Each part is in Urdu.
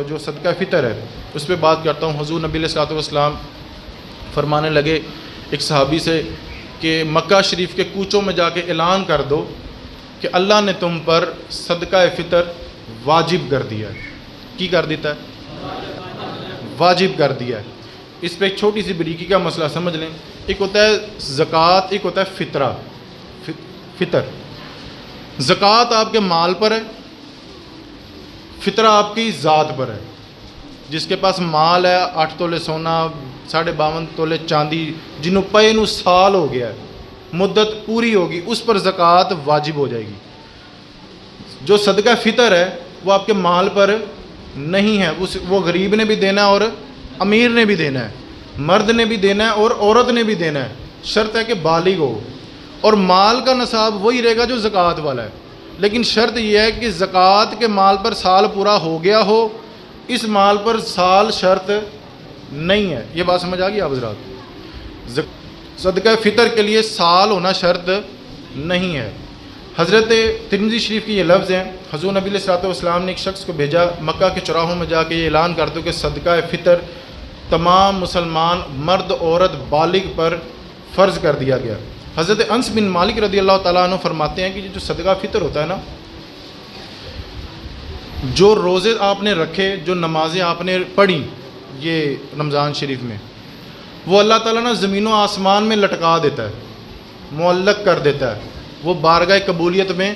جو صدقہ فطر ہے اس پہ بات کرتا ہوں۔ حضور نبی علیہ الصلوۃ والسلام فرمانے لگے ایک صحابی سے کہ مکہ شریف کے کوچوں میں جا کے اعلان کر دو کہ اللہ نے تم پر صدقہ فطر واجب کر دیا ہے۔ کی کر دیتا ہے؟ واجب کر دیا ہے۔ اس پہ ایک چھوٹی سی بریکی کا مسئلہ سمجھ لیں۔ ایک ہوتا ہے زکوٰۃ، ایک ہوتا ہے فطرہ۔ فطر زکوٰۃ آپ کے مال پر ہے، فطرہ آپ کی ذات پر ہے۔ جس کے پاس مال ہے 8 تولے سونا، 52.5 تولے چاندی، جنہوں پے نو سال ہو گیا ہے، مدت پوری ہوگی، اس پر زکوٰۃ واجب ہو جائے گی۔ جو صدقہ فطر ہے وہ آپ کے مال پر نہیں ہے، وہ غریب نے بھی دینا ہے اور امیر نے بھی دینا ہے، مرد نے بھی دینا ہے اور عورت نے بھی دینا ہے، شرط ہے کہ بالغ ہو، اور مال کا نصاب وہی رہے گا جو زکوٰۃ والا ہے، لیکن شرط یہ ہے کہ زکوٰۃ کے مال پر سال پورا ہو گیا ہو، اس مال پر سال شرط نہیں ہے۔ یہ بات سمجھ آ گئی آپ حضرات؟ صدقہ فطر کے لیے سال ہونا شرط نہیں ہے۔ حضرت ترمذی شریف کی یہ لفظ ہیں، حضور نبی علیہ الصلوۃ والسلام نے ایک شخص کو بھیجا مکہ کے چوراہوں میں جا کے یہ اعلان کر دو کہ صدقہ فطر تمام مسلمان مرد عورت بالغ پر فرض کر دیا گیا۔ حضرت انس بن مالک رضی اللہ تعالیٰ عنہ فرماتے ہیں کہ جو صدقہ فطر ہوتا ہے نا، جو روزے آپ نے رکھے، جو نمازیں آپ نے پڑھی یہ رمضان شریف میں، وہ اللہ تعالیٰ نا زمین و آسمان میں لٹکا دیتا ہے، معلق کر دیتا ہے، وہ بارگاہ قبولیت میں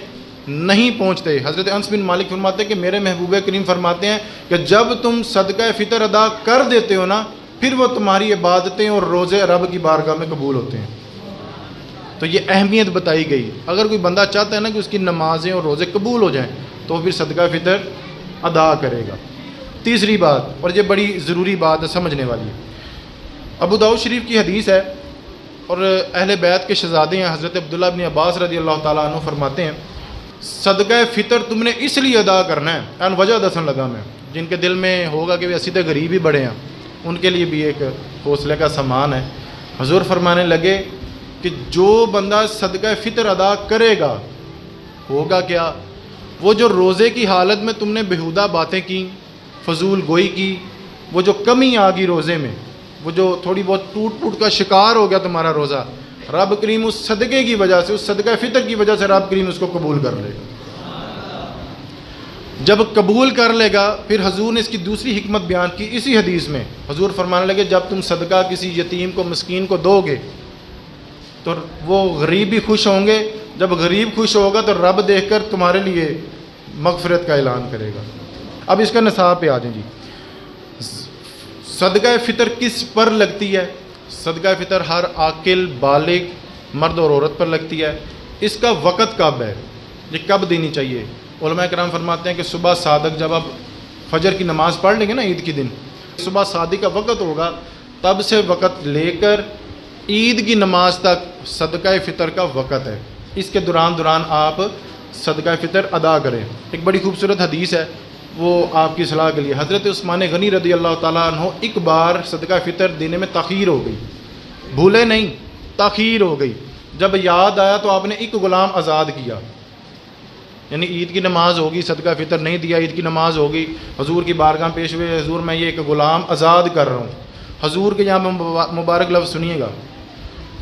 نہیں پہنچتے۔ حضرت انس بن مالک فرماتے ہیں کہ میرے محبوب کریم فرماتے ہیں کہ جب تم صدقہ فطر ادا کر دیتے ہو نا، پھر وہ تمہاری عبادتیں اور روزے رب کی بارگاہ میں قبول ہوتے ہیں۔ تو یہ اہمیت بتائی گئی۔ اگر کوئی بندہ چاہتا ہے نا کہ اس کی نمازیں اور روزے قبول ہو جائیں تو پھر صدقہ فطر ادا کرے گا۔ تیسری بات، اور یہ بڑی ضروری بات ہے، سمجھنے والی ہے، ابو داؤد شریف کی حدیث ہے اور اہل بیت کے شہزادے ہیں حضرت عبداللہ بن عباس رضی اللہ تعالیٰ عنہ فرماتے ہیں صدقہ فطر تم نے اس لیے ادا کرنا ہے، وجہ دسن لگا میں، جن کے دل میں ہوگا کہ اسی تو غریب ہی بڑے ہیں، ان کے لیے بھی ایک حوصلے کا سامان ہے۔ حضور فرمانے لگے کہ جو بندہ صدقہ فطر ادا کرے گا ہوگا کیا؟ وہ جو روزے کی حالت میں تم نے بیہودہ باتیں کی، فضول گوئی کی، وہ جو کمی آ گئی روزے میں، وہ جو تھوڑی بہت ٹوٹ کا شکار ہو گیا تمہارا روزہ، رب کریم اس صدقے کی وجہ سے، اس صدقہ فطر کی وجہ سے رب کریم اس کو قبول کر لے گا۔ جب قبول کر لے گا پھر حضور نے اس کی دوسری حکمت بیان کی اسی حدیث میں۔ حضور فرمانے لگے جب تم صدقہ کسی یتیم کو، مسکین کو دو گے تو وہ غریب بھی خوش ہوں گے، جب غریب خوش ہوگا تو رب دیکھ کر تمہارے لیے مغفرت کا اعلان کرے گا۔ اب اس کا نصاب پہ آ جائیں جی۔ صدقہ فطر کس پر لگتی ہے؟ صدقہ فطر ہر عاقل بالغ مرد اور عورت پر لگتی ہے۔ اس کا وقت کب ہے؟ یہ کب دینی چاہیے؟ علماء کرام فرماتے ہیں کہ صبح صادق، جب آپ فجر کی نماز پڑھ لیں گے نا عید کے دن، صبح صادق کا وقت ہوگا، تب سے وقت لے کر عید کی نماز تک صدقہ فطر کا وقت ہے۔ اس کے دوران آپ صدقہ فطر ادا کریں۔ ایک بڑی خوبصورت حدیث ہے، وہ آپ کی صلاح کے لیے۔ حضرت عثمان غنی رضی اللہ تعالیٰ عنہ ایک بار صدقہ فطر دینے میں تاخیر ہو گئی، بھولے نہیں، تاخیر ہو گئی۔ جب یاد آیا تو آپ نے ایک غلام آزاد کیا، یعنی عید کی نماز ہوگی، صدقہ فطر نہیں دیا، عید کی نماز ہوگی، حضور کی بارگاہ پیش ہوئے، حضور میں یہ ایک غلام آزاد کر رہا ہوں۔ حضور کے یہاں مبارک لفظ سنیے گا،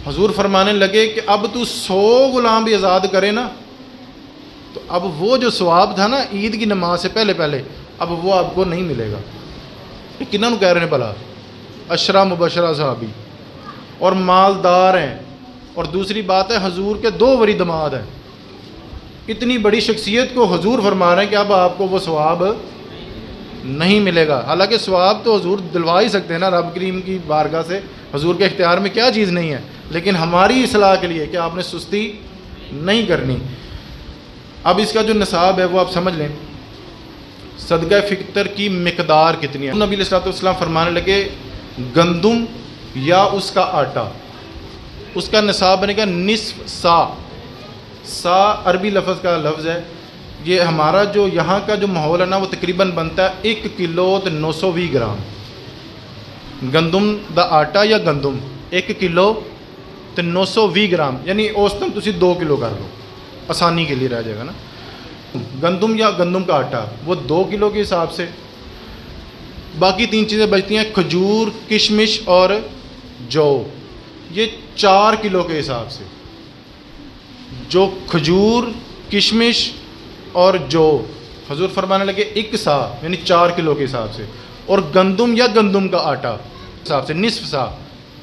حضور فرمانے لگے کہ اب تو 100 غلام بھی آزاد کرے نا تو اب وہ جو ثواب تھا نا عید کی نماز سے پہلے اب وہ آپ کو نہیں ملے گا۔ یہ کنہوں کہہ رہے ہیں بھلا؟ عشرہ مبشرہ صحابی اور مالدار ہیں، اور دوسری بات ہے حضور کے 2 وری دماد ہیں۔ اتنی بڑی شخصیت کو حضور فرما رہے ہیں کہ اب آپ کو وہ ثواب نہیں ملے گا۔ حالانکہ ثواب تو حضور دلوا ہی سکتے ہیں نا رب کریم کی بارگاہ سے، حضور کے اختیار میں کیا چیز نہیں ہے، لیکن ہماری اصلاح کے لیے کہ آپ نے سستی نہیں کرنی۔ اب اس کا جو نصاب ہے وہ آپ سمجھ لیں، صدقہ فطر کی مقدار کتنی ہے۔ نبی علیہ الصلوۃ والسلام فرمانے لگے گندم یا اس کا آٹا، اس کا نصاب بنے گا نصف سا۔ سا عربی لفظ کا لفظ ہے، یہ ہمارا جو یہاں کا جو ماحول ہے نا وہ تقریباً بنتا ہے 1 کلو تے 920 گرام گندم دا آٹا، یا گندم 1 کلو تے 920 گرام، یعنی اوسطاً تسی 2 کلو کر لو، آسانی کے لیے رہ جائے گا نا۔ گندم یا گندم کا آٹا وہ 2 کلو کے حساب سے، باقی 3 چیزیں بچتی ہیں، کھجور، کشمش اور جو، یہ 4 کلو کے حساب سے، جو کھجور، کشمش اور جو حضور فرمانے لگے 1 سا یعنی 4 کلو کے حساب سے، اور گندم یا گندم کا آٹا حساب سے نصف سا،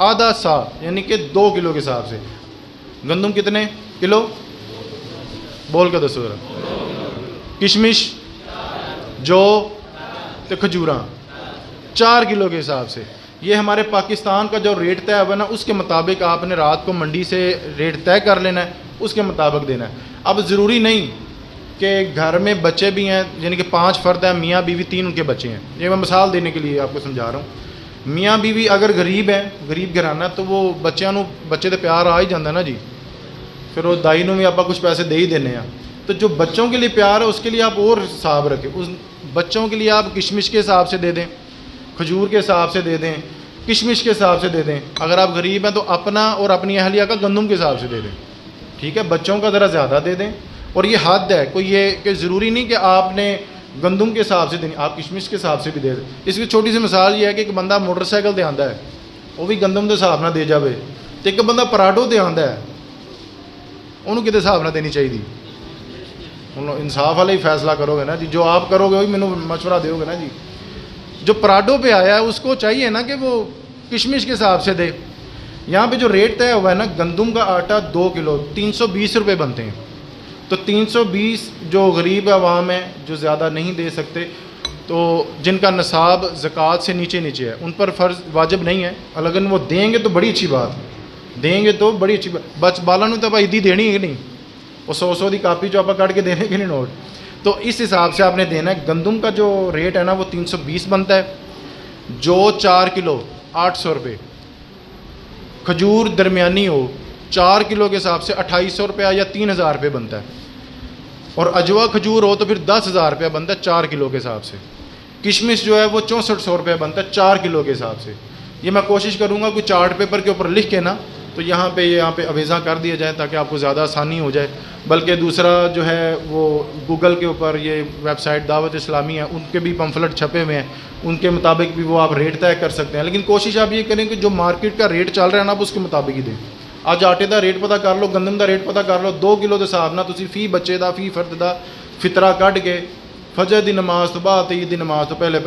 آدھا سا یعنی کہ 2 کلو کے حساب سے۔ گندم کتنے کلو؟ بول کے دسو ذرا۔ کشمش، جو تو کھجوراں 4 کلو کے حساب سے۔ یہ ہمارے پاکستان کا جو ریٹ طے ہوا نا، اس کے مطابق آپ نے رات کو منڈی سے ریٹ طے کر لینا ہے، اس کے مطابق دینا ہے۔ اب ضروری نہیں کہ گھر میں بچے بھی ہیں، یعنی کہ 5 فرد ہیں، میاں بیوی 3 ان کے بچے ہیں، یہ میں مثال دینے کے لیے آپ کو سمجھا رہا ہوں۔ میاں بیوی اگر غریب ہیں، غریب گھرانہ، تو وہ بچے تو پیار آ ہی جاتا ہے نا جی، پھر وہ دائی نوں بھی آپ کچھ پیسے دے ہی دینے ہیں۔ تو جو بچوں کے لیے پیار ہے اس کے لیے آپ اور حساب رکھیں، اس بچوں کے لیے آپ کشمش کے حساب سے دے دیں، کھجور کے حساب سے دے دیں، کشمش کے حساب سے دے دیں۔ اگر آپ غریب ہیں تو اپنا اور اپنی اہلیہ کا گندم کے حساب سے دے دیں، ٹھیک ہے؟ بچوں کا ذرا زیادہ دے دیں، اور یہ حد ہے، کوئی یہ کہ ضروری نہیں کہ آپ نے گندم کے حساب سے دینی، آپ کشمش کے حساب سے بھی دے دیں۔ اس کی چھوٹی سی مثال یہ ہے کہ ایک بندہ موٹر سائیکل دے آندا ہے، وہ بھی گندم کے حساب نہ دے جاوے، تو ایک بندہ پراڈو دے آندا ہے، انہوں کدے حساب نہ دینی چاہیے؟ انہوں انصاف والا ہی فیصلہ کرو گے نا جی، جو آپ کرو گے وہی مینوں مشورہ دیو گے نا جی۔ جو پراڈو پہ آیا ہے اس کو چاہیے نا کہ وہ کشمش کے حساب سے دے۔ یہاں پہ جو ریٹ طے ہوا ہے نا، گندم کا آٹا 2 کلو 320 روپے بنتے ہیں، تو 320 جو غریب عوام ہیں جو زیادہ نہیں دے سکتے، تو جن کا نصاب زکوٰۃ سے نیچے ہے، ان پر فرض واجب نہیں ہے، اگر وہ دیں گے تو بڑی اچھی بات، دیں گے تو بڑی اچھی بات۔ بچ بالا نوں تو آپ عیدی دینی ہے کہ نہیں، وہ 100 دی کاپی جو آپ کٹ کے دینے کہ نہیں نوٹ، تو اس حساب سے آپ نے دینا ہے۔ گندم کا جو ریٹ ہے نا وہ 320 بنتا ہے، جو 4 کلو 800 روپے، کھجور درمیانی ہو 4 کلو کے حساب سے 2800 روپیہ یا 3000 روپے بنتا ہے، اور اجوا کھجور ہو تو پھر 10,000 روپیہ بنتا ہے 4 کلو کے حساب سے۔ کشمش جو ہے وہ 6400 روپیہ بنتا ہے 4 کلو کے حساب سے۔ یہ میں کوشش کروں گا کوئی چارٹ پیپر کے اوپر لکھ کے نا، تو یہاں پہ اویزاں کر دیا جائے تاکہ آپ کو زیادہ آسانی ہو جائے۔ بلکہ دوسرا جو ہے وہ گوگل کے اوپر یہ ویب سائٹ دعوت اسلامی ہے، ان کے بھی پمفلٹ چھپے ہوئے ہیں، ان کے مطابق بھی وہ آپ ریٹ طے کر سکتے ہیں۔ لیکن کوشش آپ یہ کریں کہ جو مارکیٹ کا ریٹ چل رہا ہے نا آپ اس کے مطابق ہی دیں۔ اج آٹے دا ریٹ پتہ کر لو، گندم دا ریٹ پتہ کر لو، 2 کلو کے حساب نہ تسی فی بچے دا فی فرد دا فطرہ کٹ کے فجر دی نماز تو بعد عید دی نماز تو پہلے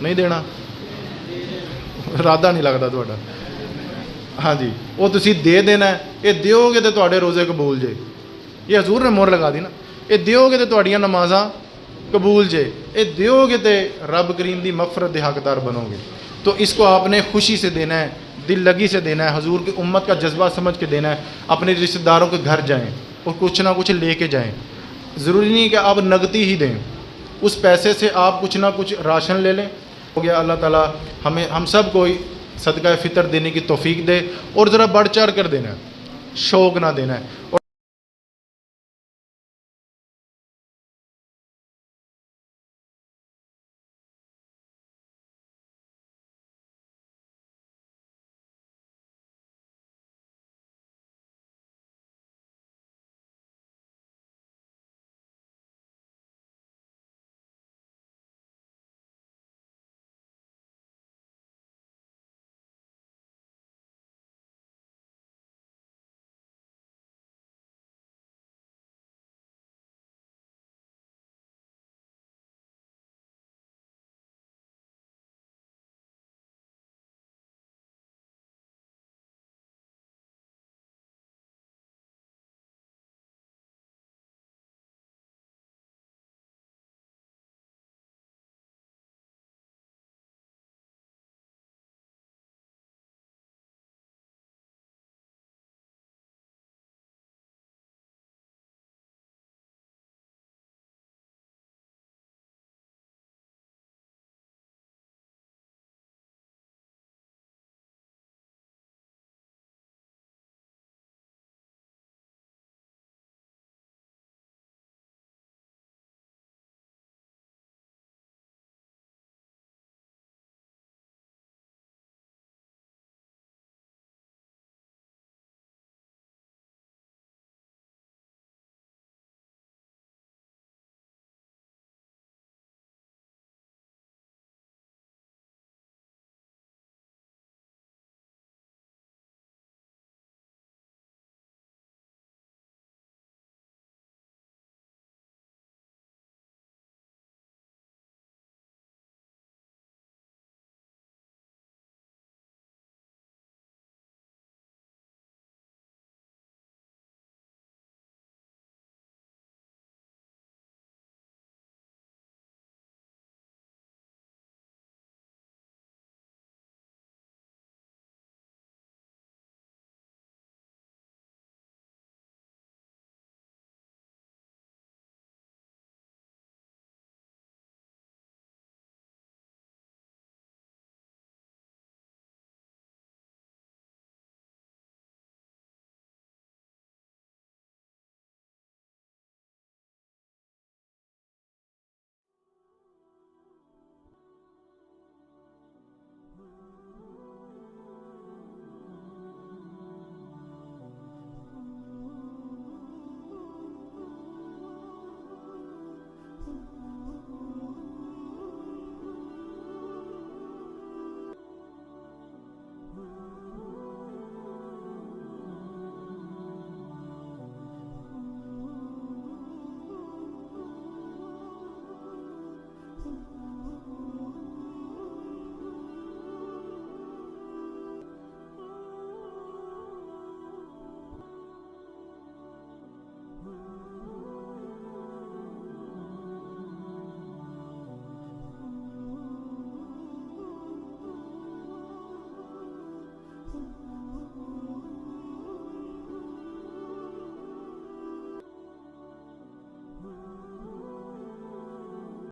نہیں دینا، ارادہ نہیں لگتا تھوڑا، ہاں جی، وہ تسی دے دینا ہے۔ یہ دیو گے تو تواڈے روزے قبول جے، یہ حضور نے مہر لگا دی نا، یہ دیو گے تو تواڈیاں نمازاں قبول جے، یہ دیو گے تو رب کریم دی مغفرت دے حقدار بنو گے۔ تو اس کو آپ نے خوشی سے دینا ہے، دل لگی سے دینا ہے، حضور کی امت کا جذبہ سمجھ کے دینا ہے۔ اپنے رشتہ داروں کے گھر جائیں اور کچھ نہ کچھ لے کے جائیں، ضروری نہیں کہ آپ نقدی ہی دیں، اس پیسے سے آپ کچھ نہ کچھ راشن لے لیں۔ ہو گیا، اللہ تعالیٰ ہم سب کو صدقہ فطر دینے کی توفیق دے، اور ذرا بڑھ چڑھ کر دینا ہے، شوق نہ دینا ہے۔